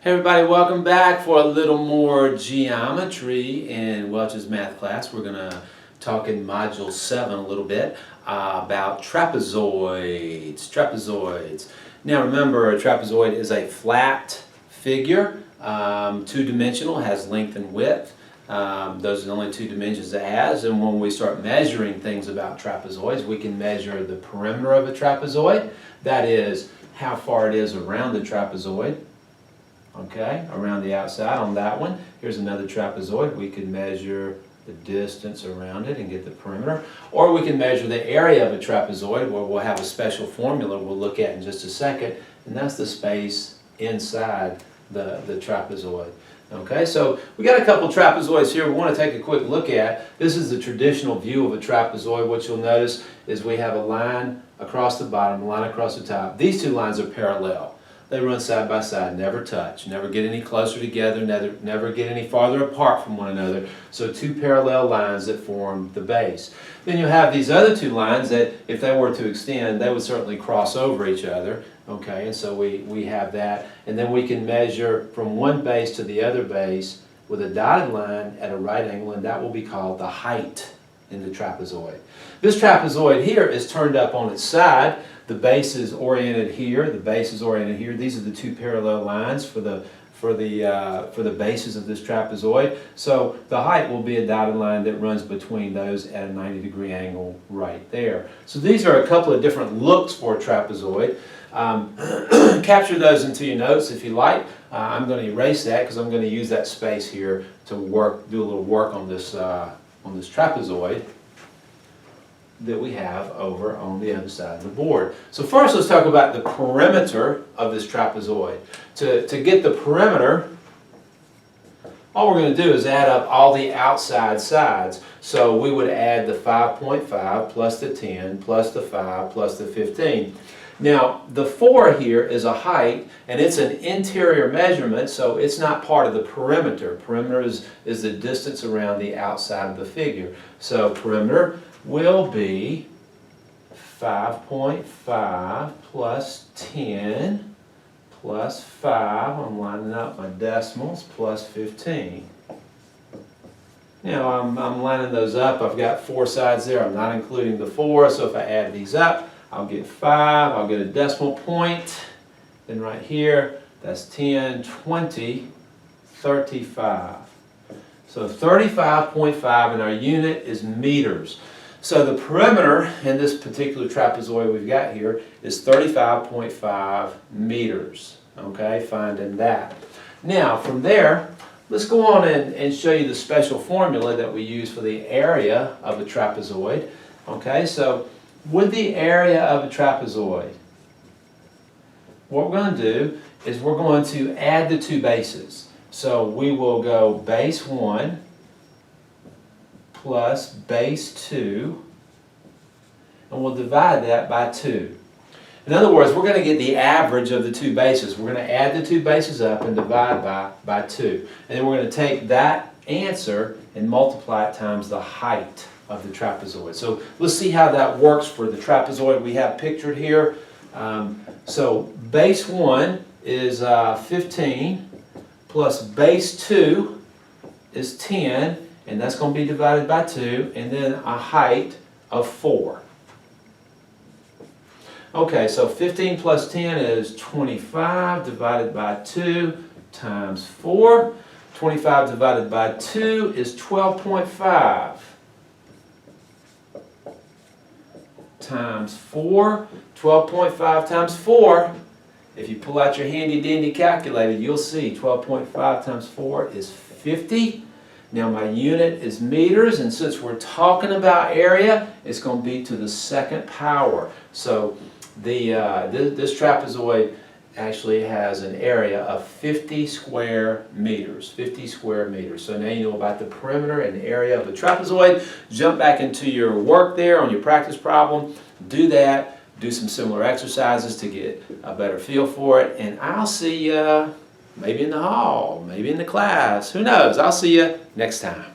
Hey everybody, welcome back for a little more geometry in Welch's math class. We're going to talk in Module 7 a little bit about trapezoids. Trapezoids. Now remember, a trapezoid is a flat figure, two-dimensional, has length and width. Those are the only two dimensions it has, and when we start measuring things about trapezoids, we can measure the perimeter of a trapezoid. That is, how far it is around the trapezoid. Okay, around the outside on that one. Here's another trapezoid. We can measure the distance around it and get the perimeter. Or we can measure the area of a trapezoid, where we'll have a special formula we'll look at in just a second, and that's the space inside the trapezoid. Okay, so we got a couple trapezoids here we want to take a quick look at. This is the traditional view of a trapezoid. What you'll notice is we have a line across the bottom, a line across the top. These two lines are parallel. They run side by side, never touch, never get any closer together, never get any farther apart from one another. So two parallel lines that form the base. Then you'll have these other two lines that, if they were to extend, they would certainly cross over each other. Okay, and so we have that. And then we can measure from one base to the other base with a dotted line at a right angle, and that will be called the height in the trapezoid. This trapezoid here is turned up on its side. The base is oriented here. The base is oriented here. These are the two parallel lines for the bases of this trapezoid. So the height will be a dotted line that runs between those at a 90-degree angle right there. So these are a couple of different looks for a trapezoid. Capture those into your notes if you like. I'm going to erase that because I'm going to use that space here to do a little work on this trapezoid that we have over on the other side of the board. So first let's talk about the perimeter of this trapezoid. To get the perimeter, all we're going to do is add up all the outside sides. So we would add the 5.5 plus the 10 plus the 5 plus the 15. Now the 4 here is a height, and it's an interior measurement, so it's not part of the perimeter. Perimeter is the distance around the outside of the figure. So perimeter will be 5.5 plus 10 plus 5, I'm lining up my decimals, plus 15. Now I'm lining those up. I've got 4 sides there. I'm not including the 4, so if I add these up, I'll get 5, I'll get a decimal point, then right here, that's 10, 20, 35. So 35.5, and our unit is meters. So the perimeter in this particular trapezoid we've got here is 35.5 meters. Okay, finding that. Now from there, let's go on and show you the special formula that we use for the area of a trapezoid. Okay, so with the area of a trapezoid, what we're going to do is we're going to add the two bases. So we will go base 1 plus base 2, and we'll divide that by 2. In other words, we're going to get the average of the two bases. We're going to add the two bases up and divide by 2. And then we're going to take that answer and multiply it times the height of the trapezoid. So let's see how that works for the trapezoid we have pictured here. So base 1 is 15 plus base 2 is 10, and that's going to be divided by 2, and then a height of 4. Okay, so 15 plus 10 is 25 divided by 2 times 4. 25 divided by 2 is 12.5 times 4. 12.5 times 4. If you pull out your handy dandy calculator, you'll see 12.5 times 4 is 50. Now my unit is meters, and since we're talking about area, it's going to be to the second power. So this trapezoid actually has an area of 50 square meters. 50 square meters. So now you know about the perimeter and area of the trapezoid. Jump back into your work there on your practice problem. Do that. Do some similar exercises to get a better feel for it. And I'll see you maybe in the hall, maybe in the class. Who knows? I'll see you next time.